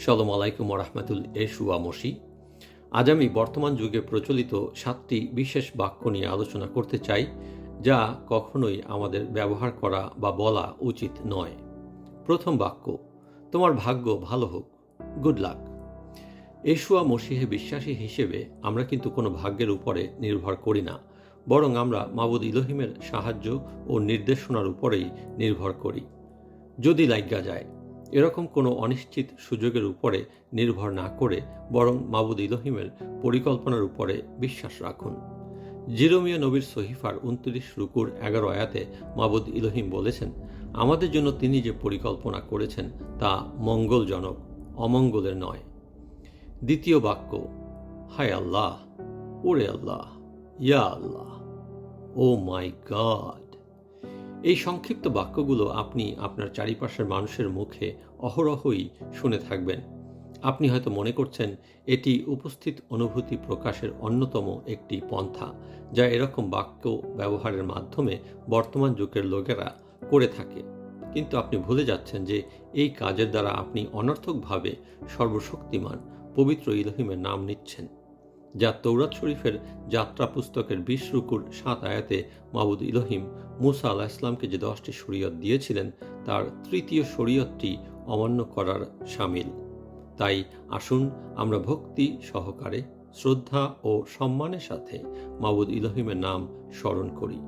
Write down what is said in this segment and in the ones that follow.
শালোম আলাইকুম ওরহমাতুল এশুয়া মসি। আজ আমি বর্তমান যুগে প্রচলিত 7টি বিশেষ বাক্য নিয়ে আলোচনা করতে চাই, যা কখনোই আমাদের ব্যবহার করা বা বলা উচিত নয়। প্রথম বাক্য, তোমার ভাগ্য ভালো হোক, গুড লাক। এশুয়া মসিহে বিশ্বাসী হিসেবে আমরা কিন্তু কোনো ভাগ্যের উপরে নির্ভর করি না, বরং আমরা মাবুদ ইলহিমের সাহায্য ও নির্দেশনার উপরেই নির্ভর করি। যদি লাইগা যায়, এরকম কোনো অনিশ্চিত সুযোগের উপরে নির্ভর না করে বরং মাবুদ ইলহিমের পরিকল্পনার উপরে বিশ্বাস রাখুন। জিরমিয়া নবীর সহিফার 29 রুকুর 11 আয়াতে মাবুদ ইলহিম বলেছেন, আমাদের জন্য তিনি যে পরিকল্পনা করেছেন তা মঙ্গলজনক, অমঙ্গলের নয়। দ্বিতীয় বাক্য, হায় আল্লাহ, ওরে আল্লাহ, ইয়া আল্লাহ, ও মাই গড। এই সংক্ষিপ্ত বাক্যগুলো আপনি আপনার চারিপাশের মানুষের মুখে অহরহই শুনে থাকবেন। আপনি হয়তো মনে করছেন এটি উপস্থিত অনুভূতি প্রকাশের অন্যতম একটি পন্থা, যা এরকম বাক্য ব্যবহারের মাধ্যমে বর্তমান যুগের লোকেরা করে থাকে। কিন্তু আপনি ভুলে যাচ্ছেন যে এই কাজের দ্বারা আপনি অনর্থকভাবে সর্বশক্তিমান পবিত্র ইলহিমের নাম নিচ্ছেন, যা তৌরাত শরীফের যাত্রা পুস্তকের 20 রুকুর 7 আয়াতে মাবুদ ইলহিম মুসা আলাহ ইসলামকে যে 10টি শরীয়ত দিয়েছিলেন তার তৃতীয় শরীয়তটি অমান্য করার শামিল। তাই আসুন আমরা ভক্তি সহকারে, শ্রদ্ধা ও সম্মানের সাথে মাবুদ ইলহিমের নাম স্মরণ করি।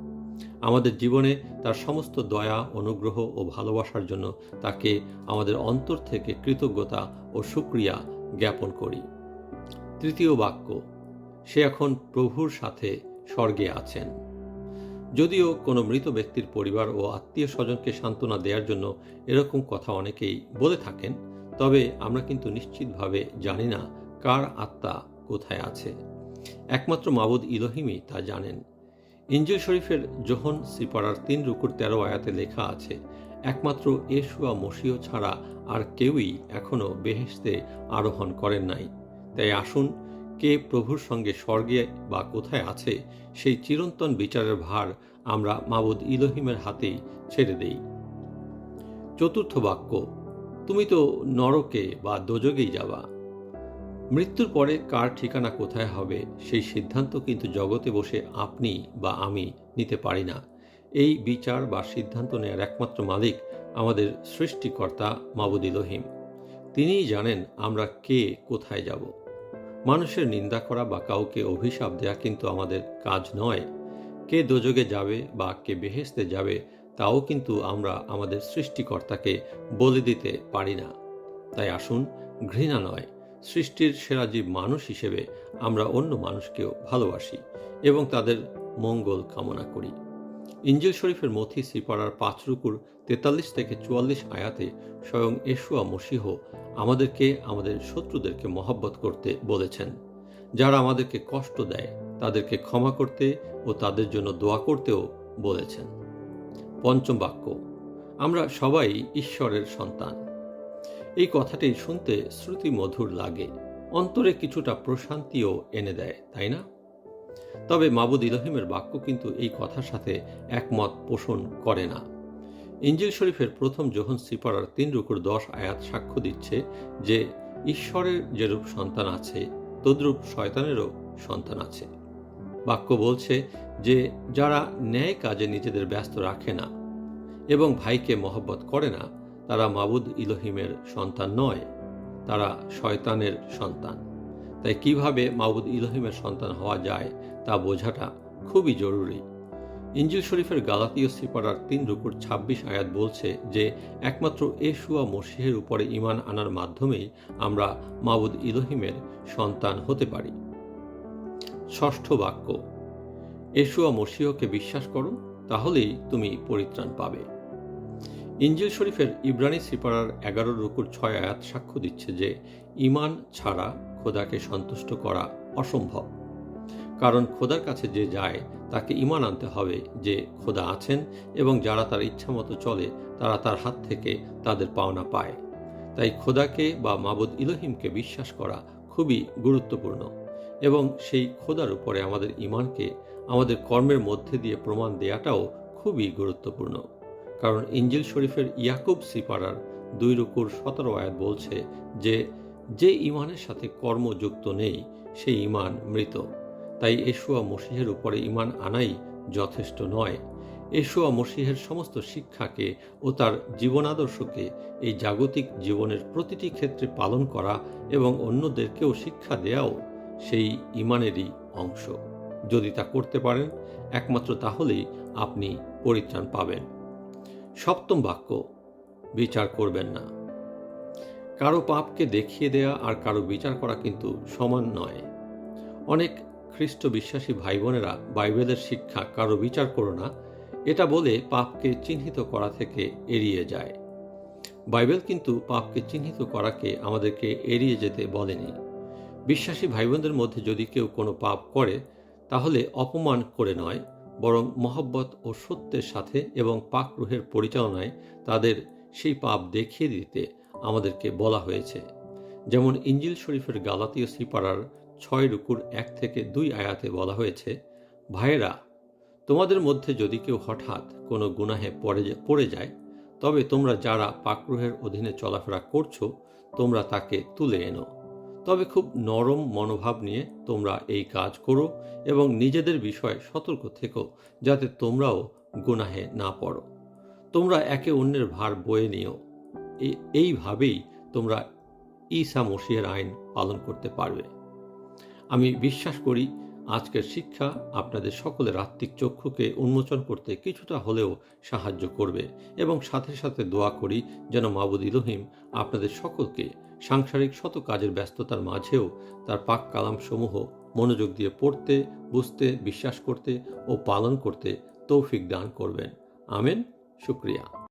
আমাদের জীবনে তার সমস্ত দয়া, অনুগ্রহ ও ভালোবাসার জন্য তাকে আমাদের অন্তর থেকে কৃতজ্ঞতা ও শুকরিয়া জ্ঞাপন করি। তৃতীয় বাক্য, সে এখন প্রভুর সাথে স্বর্গে আছেন। যদিও কোনো মৃত ব্যক্তির পরিবার ও আত্মীয় স্বজনকে সান্ত্বনা দেওয়ার জন্য এরকম কথা অনেকেই বলে থাকেন, তবে আমরা কিন্তু নিশ্চিতভাবে জানি না কার আত্মা কোথায় আছে। একমাত্র মাবুদ ইলহিমই তা জানেন। ইনজিল শরীফের যোহন সিপারার 3 রুকুর 13 আয়াতে লেখা আছে, একমাত্র এশুয়া মসিহ ছাড়া আর কেউই এখনো বেহেশতে আরোহণ করেন নাই। তাই আসুন, কে প্রভুর সঙ্গে স্বর্গে বা কোথায় আছে, সেই চিরন্তন বিচারের ভার আমরা মাবুদ ইলহিমের হাতেই ছেড়ে দেই। চতুর্থ বাক্য, তুমি তো নরকে বা দোজগেই যাবা। মৃত্যুর পরে কার ঠিকানা কোথায় হবে সেই সিদ্ধান্ত কিন্তু জগতে বসে আপনি বা আমি নিতে পারি না। এই বিচার বা সিদ্ধান্ত নেওয়ার একমাত্র মালিক আমাদের সৃষ্টিকর্তা মাবুদ ইলহিম। তিনিই জানেন আমরা কে কোথায় যাব। মানুষের নিন্দা করা বা কাউকে অভিশাপ দেয়া কিন্তু আমাদের কাজ নয়। কে দোজগে যাবে বা কে বেহেশতে যাবে তাও কিন্তু আমরা আমাদের সৃষ্টিকর্তাকে বলে দিতে পারি না। তাই আসুন, ঘৃণা নয়, সৃষ্টির সেরা জীব মানুষ হিসেবে আমরা অন্য মানুষকেও ভালোবাসি এবং তাদের মঙ্গল কামনা করি। ইনজিল শরীফের মথি সিপারার 5 রুকুর 43 থেকে 44 আয়াতে স্বয়ং এশুয়া মসিহ আমাদেরকে আমাদের শত্রুদেরকে মহব্বত করতে বলেছেন। যারা আমাদেরকে কষ্ট দেয় তাদেরকে ক্ষমা করতে ও তাদের জন্য দোয়া করতেও বলেছেন। পঞ্চম বাক্য, আমরা সবাই ঈশ্বরের সন্তান। এই কথাটি শুনতে শ্রুতি মধুর লাগে, অন্তরে কিছুটা প্রশান্তিও এনে দেয়, তাই না? তবে মাবুদ ইলহিমের বাক্য কিন্তু এই কথার সাথে একমত পোষণ করে না। ইনজিল শরীফের প্রথম যোহন সিপারার 3 রুকুর 10 আয়াত সাক্ষ্য দিচ্ছে যে ঈশ্বরের যেরূপ সন্তান আছে তদ্রূপ শয়তানেরও সন্তান আছে। বাক্য বলছে যে যারা ন্যায় কাজে নিজেদের ব্যস্ত রাখে না এবং ভাইকে মহব্বত করে না, তারা মাবুদ ইলহিমের সন্তান নয়, তারা শয়তানের সন্তান। তাই কিভাবে মাবুদ ইলহিমের সন্তান হওয়া যায় তা বোঝাটা খুবই জরুরি। ইনজিল শরীফের গালাতীয় সিপারার 3 রুকুর 26 আয়াত বলছে যে একমাত্র এশুয়া মসিহের উপরে ঈমান আনার মাধ্যমেই আমরা মাবুদ ইলহিমের সন্তান হতে পারি। ষষ্ঠ বাক্য, এশুয়া মসিহকে বিশ্বাস করো, তাহলেই তুমি পরিত্রাণ পাবে। ইনজিল শরীফের ইব্রানি সিপারার 11 রুকুর 6 আয়াত সাক্ষ্য দিচ্ছে যে ঈমান ছাড়া খোদাকে সন্তুষ্ট করা অসম্ভব। কারণ খোদার কাছে যে যায় তাকে ঈমান আনতে হবে যে খোদা আছেন এবং যারা তার ইচ্ছামতো চলে তারা তার হাত থেকে তাদের পাওনা পায়। তাই খোদাকে বা মাবুদ ইলহিমকে বিশ্বাস করা খুবই গুরুত্বপূর্ণ এবং সেই খোদার উপরে আমাদের ঈমানকে আমাদের কর্মের মধ্যে দিয়ে প্রমাণ দেয়াটাও খুবই গুরুত্বপূর্ণ। কারণ ইনজিল শরীফের ইয়াকুব সিপারার 2:17 বলছে যে যে ঈমানের সাথে কর্ম যুক্ত নেই সেই ঈমান মৃত। তাই ইয়েশূয়া মসীহের উপরে ঈমান আনাই যথেষ্ট নয়। ইয়েশূয়া মসীহের সমস্ত শিক্ষাকে ও তার জীবনাদর্শকে এই জাগতিক জীবনের প্রতিটি ক্ষেত্রে পালন করা এবং অন্যদেরকেও শিক্ষা দেওয়াও সেই ঈমানেরই অংশ। যদি তা করতে পারেন, একমাত্র তাহলেই আপনি পরিত্রাণ পাবেন। 7ম বাক্য, বিচার করবেন না। কারো পাপকে দেখিয়ে দেয়া আর কারো বিচার করা কিন্তু সমান নয়। অনেক খ্রিস্ট বিশ্বাসী ভাই বোনেরা বাইবেলের শিক্ষা কারো বিচার করো না এটা বলে পাপকে চিহ্নিত করা থেকে এড়িয়ে যায়। বাইবেল কিন্তু পাপকে চিহ্নিত করাকে আমাদেরকে এড়িয়ে যেতে বলেনি। বিশ্বাসী ভাই বোনদের মধ্যে যদি কেউ কোনো পাপ করে, তাহলে অপমান করে নয়, বরং মহব্বত ও সত্যের সাথে এবং পাক রূহের পরিচালনায় তাদের সেই পাপ দেখিয়ে দিতে আমাদেরকে বলা হয়েছে। যেমন ইঞ্জিল শরীফের গালাতীয় সিপারার 6:1-2 বলা হয়েছে, ভাইয়েরা, তোমাদের মধ্যে যদি কেউ হঠাৎ কোনো গুনাহে পড়ে যায়, তবে তোমরা যারা পাকরূহের অধীনে চলাফেরা করছো, তোমরা তাকে তুলে এনো। তবে খুব নরম মনোভাব নিয়ে তোমরা এই কাজ করো এবং নিজেদের বিষয়ে সতর্ক থেকো, যাতে তোমরাও গুনাহে না পড়ো। তোমরা একে অন্যের ভার বয়ে নিও। এইভাবেই তোমরা ঈসা মসীহের আইন পালন করতে পারবে। আমি বিশ্বাস করি আজকের শিক্ষা আপনাদের সকলের আত্মিক চক্ষুকে উন্মোচন করতে কিছুটা হলেও সাহায্য করবে, এবং সাথে সাথে দোয়া করি যেন মাবুদ ইলোহিম আপনাদের সকলকে সাংসারিক শত কাজের ব্যস্ততার মাঝেও তার পাক কালাম সমূহ মনোযোগ দিয়ে পড়তে, বুঝতে, বিশ্বাস করতে ও পালন করতে তৌফিক দান করবেন। আমেন। শুকরিয়া।